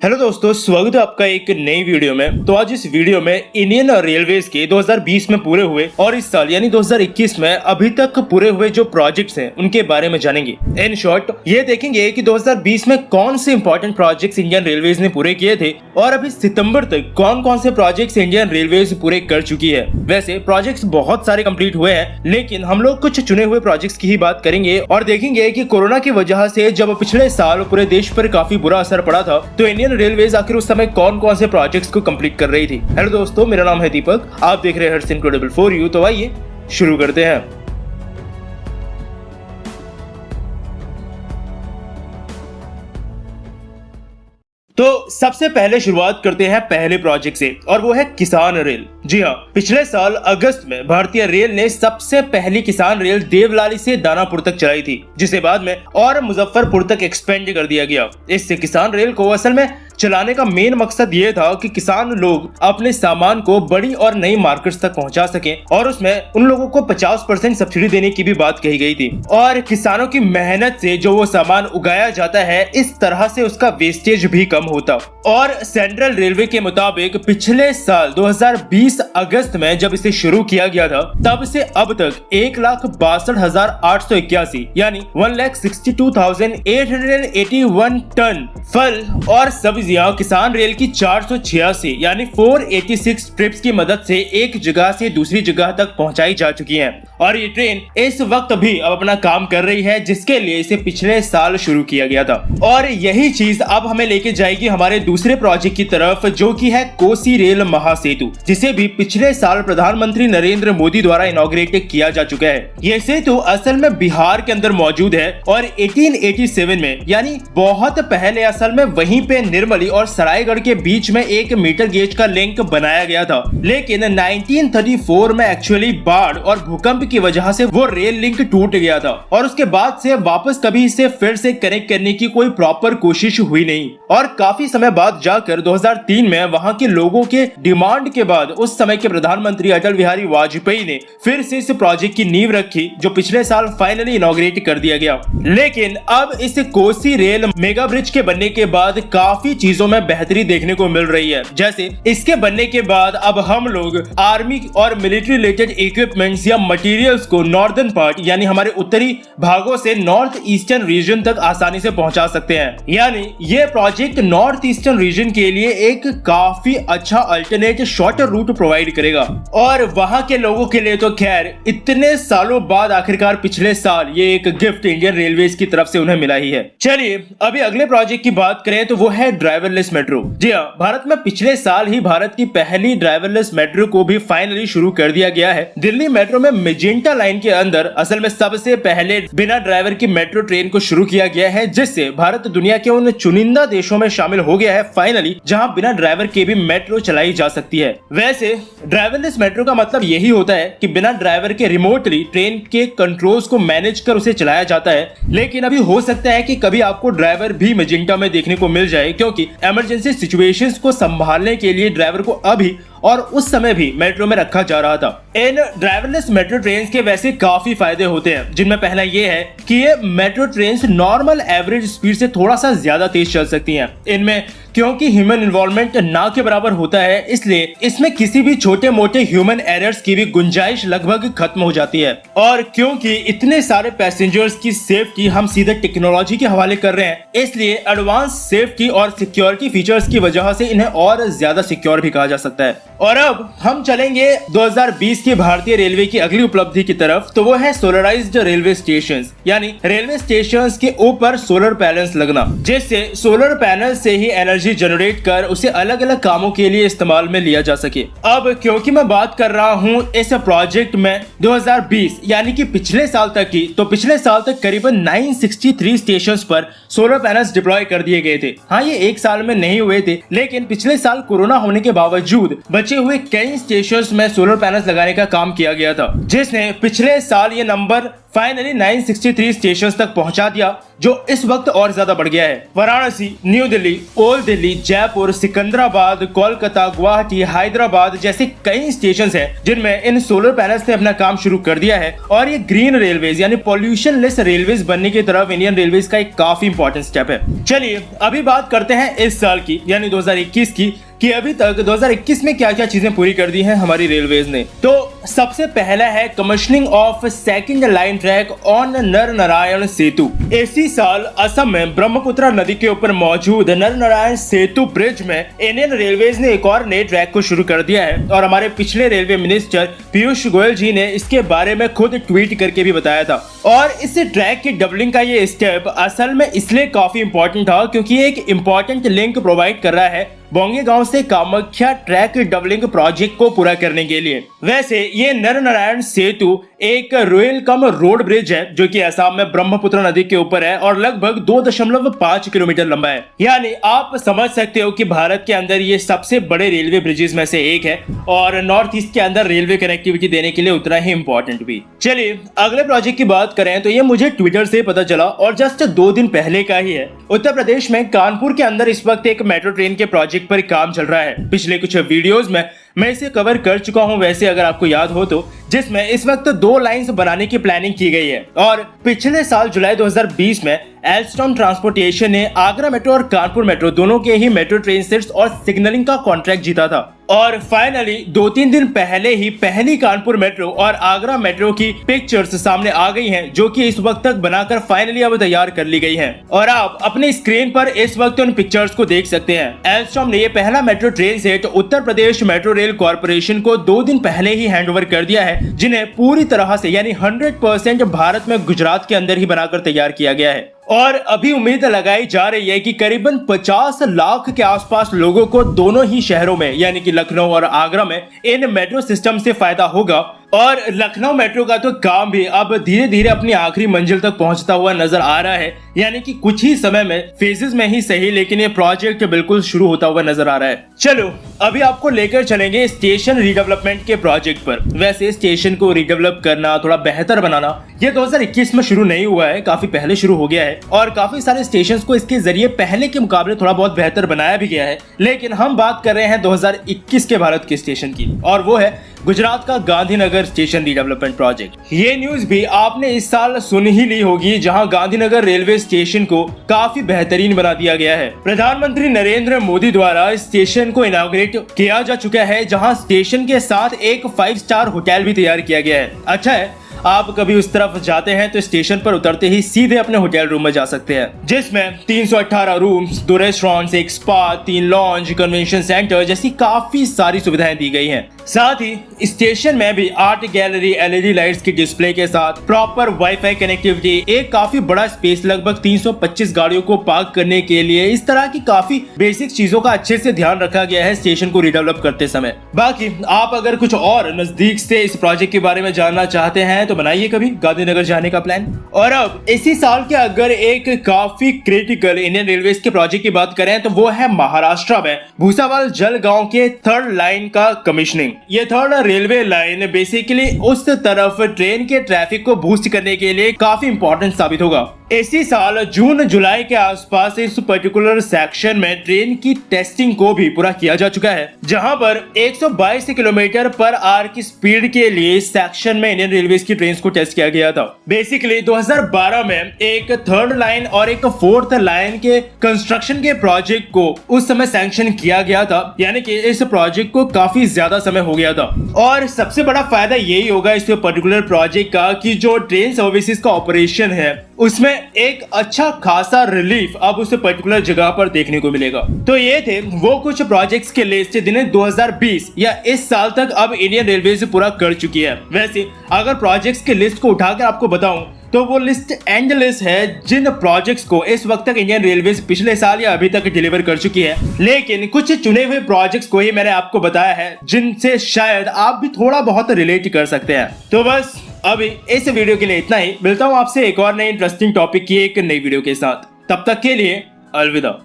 Hello दोस्तों, स्वागत है आपका एक नई वीडियो में। तो आज इस वीडियो में इंडियन रेलवेज के 2020 में पूरे हुए और इस साल यानी 2021 में अभी तक पूरे हुए जो प्रोजेक्ट्स हैं उनके बारे में जानेंगे। इन शॉर्ट ये देखेंगे कि 2020 में कौन से इंपॉर्टेंट प्रोजेक्ट्स इंडियन रेलवेज ने पूरे किए थे और अभी सितंबर तक कौन कौन से प्रोजेक्ट्स इंडियन रेलवेज पूरे कर चुकी है। वैसे प्रोजेक्ट्स बहुत सारे कंप्लीट हुए हैं, लेकिन हम लोग कुछ चुने हुए प्रोजेक्ट्स की ही बात करेंगे और देखेंगे कि कोरोना की वजह से जब पिछले साल पूरे देश पर काफी बुरा असर पड़ा था तो इंडियन रेलवेज आखिर उस समय कौन कौन से प्रोजेक्ट्स को कंप्लीट कर रही थी। हेलो दोस्तों, मेरा नाम है दीपक, आप देख रहे हैं हर्ट्स इनक्रेडिबल फॉर यू। तो आइए शुरू करते हैं। तो सबसे पहले शुरुआत करते हैं पहले प्रोजेक्ट से और वो है किसान रेल। जी हाँ, पिछले साल अगस्त में भारतीय रेल ने सबसे पहली किसान रेल देवलाली से दानापुर तक चलाई थी, जिसे बाद में और मुजफ्फरपुर तक एक्सपेंड कर दिया गया। इससे किसान रेल को असल में चलाने का मेन मकसद ये था कि किसान लोग अपने सामान को बड़ी और नई मार्केट्स तक पहुंचा सकें और उसमें उन लोगों को 50% सब्सिडी देने की भी बात कही गई थी। और किसानों की मेहनत से जो वो सामान उगाया जाता है, इस तरह से उसका वेस्टेज भी कम होता। और सेंट्रल रेलवे के मुताबिक पिछले साल 2020 अगस्त में जब इसे शुरू किया गया था, तब से अब तक 1,62,881 यानी 1,62,881 टन फल और सब्जियां किसान रेल की 486 यानी 486 ट्रिप्स की मदद से एक जगह से दूसरी जगह तक पहुंचाई जा चुकी हैं। और ये ट्रेन इस वक्त भी अब अपना काम कर रही है, जिसके लिए इसे पिछले साल शुरू किया गया था। और यही चीज अब हमें लेके जाएगी हमारे दूसरे प्रोजेक्ट की तरफ, जो कि है कोसी रेल महासेतु, जिसे भी पिछले साल प्रधानमंत्री नरेंद्र मोदी द्वारा इनॉग्रेट किया जा चुका है। यह सेतु असल में बिहार के अंदर मौजूद है और 1887 में यानी बहुत पहले असल में वहीं पे निर्मली और सरायगढ़ के बीच में 1 मीटर गेज का लिंक बनाया गया था। लेकिन 1934 में एक्चुअली बाढ़ और भूकंप की वजह से वो रेल लिंक टूट गया था और उसके बाद से वापस कभी इसे फिर से कनेक्ट करने की कोई प्रॉपर कोशिश हुई नहीं। और काफी समय बाद जाकर 2003 में वहां के लोगों के डिमांड के बाद उस समय के प्रधानमंत्री अटल बिहारी वाजपेयी ने फिर से इस प्रोजेक्ट की नींव रखी, जो पिछले साल फाइनली इनॉग्रेट कर दिया गया। लेकिन अब इस कोसी रेल मेगा ब्रिज के बनने के बाद काफी चीजों में बेहतरी देखने को मिल रही है। जैसे इसके बनने के बाद अब हम लोग आर्मी और मिलिट्री रिलेटेड इक्विपमेंट्स या मटेरियल्स को नॉर्दर्न पार्ट यानी हमारे उत्तरी भागों से नॉर्थ ईस्टर्न रीजन तक आसानी से पहुंचा सकते हैं। यानी ये प्रोजेक्ट नॉर्थ ईस्टर्न रीजन के लिए एक काफी अच्छा अल्टरनेट शॉर्टर रूट प्रोवाइड करेगा। और वहां के लोगों के लिए तो खैर इतने सालों बाद आखिरकार पिछले साल ये एक गिफ्ट इंडियन रेलवेज की तरफ से उन्हें मिला ही है। चलिए अभी अगले प्रोजेक्ट की बात करें तो वो है ड्राइवरलेस मेट्रो। जी हाँ, भारत में पिछले साल ही भारत की पहली ड्राइवरलेस मेट्रो को भी फाइनली शुरू कर दिया गया है। दिल्ली मेट्रो में मेजेंटा लाइन के अंदर असल में सबसे पहले बिना ड्राइवर की मेट्रो ट्रेन को शुरू किया गया है, जिससे भारत दुनिया के उन चुनिंदा देशों में शामिल हो गया है फाइनली, जहां बिना ड्राइवर के भी मेट्रो चलाई जा सकती है। वैसे ड्राइवरलेस मेट्रो का मतलब यही होता है कि बिना ड्राइवर के रिमोटली ट्रेन के कंट्रोल्स को मैनेज कर उसे चलाया जाता है। लेकिन अभी हो सकता है कि कभी आपको ड्राइवर भी मेजेंटा में देखने को मिल जाए, क्योंकि इमरजेंसी सिचुएशंस को संभालने के लिए ड्राइवर को अभी और उस समय भी मेट्रो में रखा जा रहा था। इन ड्राइवरलेस मेट्रो ट्रेन्स के वैसे काफी फायदे होते हैं, जिनमें पहला ये है कि ये metro trains normal average speed से थोड़ा सा ज्यादा तेज चल सकती हैं। इनमें क्योंकि ह्यूमन इन्वॉल्वमेंट ना के बराबर होता है, इसलिए इसमें किसी भी छोटे मोटे ह्यूमन एरर्स की भी गुंजाइश लगभग खत्म हो जाती है। और क्योंकि इतने सारे पैसेंजर्स की सेफ्टी हम सीधे टेक्नोलॉजी के हवाले कर रहे हैं, इसलिए एडवांस सेफ्टी और सिक्योरिटी फीचर्स की वजह से इन्हें और ज्यादा सिक्योर भी कहा जा सकता है। और अब हम चलेंगे 2020 की भारतीय रेलवे की अगली उपलब्धि की तरफ, तो वो है सोलराइज्ड रेलवे स्टेशंस, यानी रेलवे स्टेशंस के ऊपर सोलर पैनल्स लगना, जिससे सोलर पैनल से ही एनर्जी जनरेट कर उसे अलग अलग कामों के लिए इस्तेमाल में लिया जा सके। अब क्योंकि मैं बात कर रहा हूँ इस प्रोजेक्ट में 2020 यानी कि पिछले साल तक की, तो पिछले साल तक करीबन 963 स्टेशंस पर सोलर पैनल्स डिप्लॉय कर दिए गए थे। हाँ, ये एक साल में नहीं हुए थे, लेकिन पिछले साल कोरोना होने के बावजूद बचे हुए कई स्टेशंस में सोलर पैनल्स लगाने का काम किया गया था, जिसने पिछले साल ये नंबर फाइनली 963 स्टेशन तक पहुंचा दिया, जो इस वक्त और ज्यादा बढ़ गया है। वाराणसी, न्यू दिल्ली, ओल्ड दिल्ली, जयपुर, सिकंदराबाद, कोलकाता, गुवाहाटी, हैदराबाद जैसे कई स्टेशन हैं जिनमें इन सोलर पैनल्स ने अपना काम शुरू कर दिया है और ये ग्रीन रेलवेज यानी पॉल्यूशन लेस रेलवेज बनने की तरफ इंडियन रेलवेज का एक काफी इंपॉर्टेंट स्टेप है। चलिए अभी बात करते हैं इस साल की यानी 2021 की कि अभी तक 2021 में क्या क्या चीजें पूरी कर दी हैं हमारी रेलवेज ने। तो सबसे पहला है commissioning of second line track on नर नारायण सेतु। इसी साल असम में ब्रह्मपुत्र नदी के ऊपर मौजूद नर नारायण सेतु ब्रिज में इंडियन रेलवेज ने एक और नए ट्रैक को शुरू कर दिया है और हमारे पिछले रेलवे मिनिस्टर पीयूष गोयल जी ने इसके बारे में खुद ट्वीट करके भी बताया था। और इस ट्रैक की डबलिंग का ये स्टेप असल में इसलिए काफी इंपॉर्टेंट था क्योंकि एक इंपॉर्टेंट लिंक प्रोवाइड कर रहा है बोंगईगांव से कामाख्या ट्रैक डबलिंग प्रोजेक्ट को पूरा करने के लिए। वैसे ये नर नारायण सेतु एक रेल कम रोड ब्रिज है जो कि असम में ब्रह्मपुत्र नदी के ऊपर है और लगभग 2.5 किलोमीटर लंबा है। यानी आप समझ सकते हो कि भारत के अंदर ये सबसे बड़े रेलवे ब्रिजेस में से एक है और नॉर्थ ईस्ट के अंदर रेलवे कनेक्टिविटी देने के लिए उतना ही इंपॉर्टेंट भी। चलिए अगले प्रोजेक्ट की बात करें तो ये मुझे ट्विटर से पता चला और जस्ट 2 दिन पहले का ही है। उत्तर प्रदेश में कानपुर के अंदर इस वक्त एक मेट्रो ट्रेन के प्रोजेक्ट पर काम चल रहा है। पिछले कुछ वीडियोस में मैं इसे कवर कर चुका हूं वैसे अगर आपको याद हो तो, जिसमें इस वक्त 2 लाइंस बनाने की प्लानिंग की गई है। और पिछले साल जुलाई 2020 में एल्स्टॉम ट्रांसपोर्टेशन ने आगरा मेट्रो और कानपुर मेट्रो दोनों के ही मेट्रो ट्रेन सेट्स और सिग्नलिंग का कॉन्ट्रैक्ट जीता था। और फाइनली 2-3 दिन पहले ही पहली कानपुर मेट्रो और आगरा मेट्रो की पिक्चर्स सामने आ गई हैं जो कि इस वक्त तक बनाकर फाइनली अब तैयार कर ली गई हैं। और आप अपने स्क्रीन पर इस वक्त उन पिक्चर्स को देख सकते हैं। एल्स्टॉम ने ये पहला metro train set Uttar Pradesh metro rail corporation को 2 दिन पहले ही हैंडओवर कर दिया है, जिन्हें पूरी तरह से यानी 100% भारत में गुजरात के अंदर ही बनाकर तैयार किया गया है। और अभी उम्मीद लगाई जा रही है कि करीबन 50 लाख के आसपास लोगों को दोनों ही शहरों में यानी कि लखनऊ और आगरा में इन मेट्रो सिस्टम से फायदा होगा। और लखनऊ मेट्रो का तो काम भी अब धीरे धीरे अपनी आखिरी मंजिल तक पहुंचता हुआ नजर आ रहा है, यानी कि कुछ ही समय में, फेजेस में ही सही, लेकिन ये प्रोजेक्ट बिल्कुल शुरू होता हुआ नजर आ रहा है। चलो अभी आपको लेकर चलेंगे स्टेशन रिडेवलपमेंट के प्रोजेक्ट पर। वैसे स्टेशन को रिडेवलप करना, थोड़ा बेहतर बनाना, ये 2021 में शुरू नहीं हुआ है, काफी पहले शुरू हो गया है और काफी सारे स्टेशन को इसके जरिए पहले के मुकाबले थोड़ा बहुत बेहतर बनाया भी गया है। लेकिन हम बात कर रहे हैं 2021 के भारत के स्टेशन की और वो है गुजरात का गांधीनगर स्टेशन रिडेवलपमेंट प्रोजेक्ट। ये न्यूज भी आपने इस साल सुन ही ली होगी, जहां गांधीनगर रेलवे स्टेशन को काफी बेहतरीन बना दिया गया है। प्रधानमंत्री नरेंद्र मोदी द्वारा इस स्टेशन को इनॉग्रेट किया जा चुका है, जहां स्टेशन के साथ एक 5 स्टार होटल भी तैयार किया गया है। अच्छा है आप कभी उस तरफ जाते हैं तो स्टेशन पर उतरते ही सीधे अपने होटल रूम में जा सकते हैं, जिसमें 318 रूम्स, 2 रेस्टोरेंट्स, एक स्पा, 3 लॉन्ज, कन्वेंशन सेंटर जैसी काफी सारी सुविधाएं दी गई हैं। साथ ही स्टेशन में भी आर्ट गैलरी, एलईडी लाइट्स की डिस्प्ले के साथ प्रॉपर वाईफाई कनेक्टिविटी, एक काफी बड़ा स्पेस, लगभग 325 गाड़ियों को पार्क करने के लिए, इस तरह की काफी बेसिक चीजों का अच्छे से ध्यान रखा गया है स्टेशन को रिडेवलप करते समय। बाकी आप अगर कुछ और नजदीक से इस प्रोजेक्ट के बारे में जानना चाहते हैं तो बनाइए कभी गांधीनगर जाने का प्लान। और अब इसी साल के अगर एक काफी क्रिटिकल इंडियन रेलवे के प्रोजेक्ट की बात करें तो वो है महाराष्ट्र में भूसावल जलगांव के 3rd लाइन का कमीशनिंग। ये 3rd रेलवे लाइन बेसिकली उस तरफ ट्रेन के ट्रैफिक को बूस्ट करने के लिए काफी इंपॉर्टेंट साबित होगा। इसी साल जून जुलाई के आसपास इस पर्टिकुलर सेक्शन में ट्रेन की टेस्टिंग को भी पूरा किया जा चुका है, जहां पर 122 किलोमीटर पर आवर की स्पीड के लिए इस सेक्शन में इंडियन रेलवे की ट्रेन को टेस्ट किया गया था। बेसिकली 2012 में एक 3rd लाइन और एक 4th लाइन के कंस्ट्रक्शन के प्रोजेक्ट को उस समय सैंक्शन किया गया था, यानी कि इस प्रोजेक्ट को काफी ज्यादा समय हो गया था। और सबसे बड़ा फायदा यही होगा इस पर्टिकुलर प्रोजेक्ट का कि जो ट्रेन सर्विसेज का ऑपरेशन है उसमें एक अच्छा खासा रिलीफ अब उस पर्टिकुलर जगह पर देखने को मिलेगा। तो ये थे वो कुछ प्रोजेक्ट्स के लिस्ट जिन्हें 2020 या इस साल तक अब इंडियन रेलवे से पूरा कर चुकी है। वैसे अगर प्रोजेक्ट्स के लिस्ट को उठाकर आपको बताऊं तो वो लिस्ट एंडलेस है, जिन प्रोजेक्ट्स को इस वक्त तक इंडियन रेलवे पिछले साल या अभी तक डिलीवर कर चुकी है। लेकिन कुछ चुने हुए प्रोजेक्ट्स को ही मैंने आपको बताया है जिनसे शायद आप भी थोड़ा बहुत रिलेट कर सकते हैं। तो बस अभी इस वीडियो के लिए इतना ही। मिलता हूँ आपसे एक और नई इंटरेस्टिंग टॉपिक की एक नई वीडियो के साथ। तब तक के लिए अलविदा।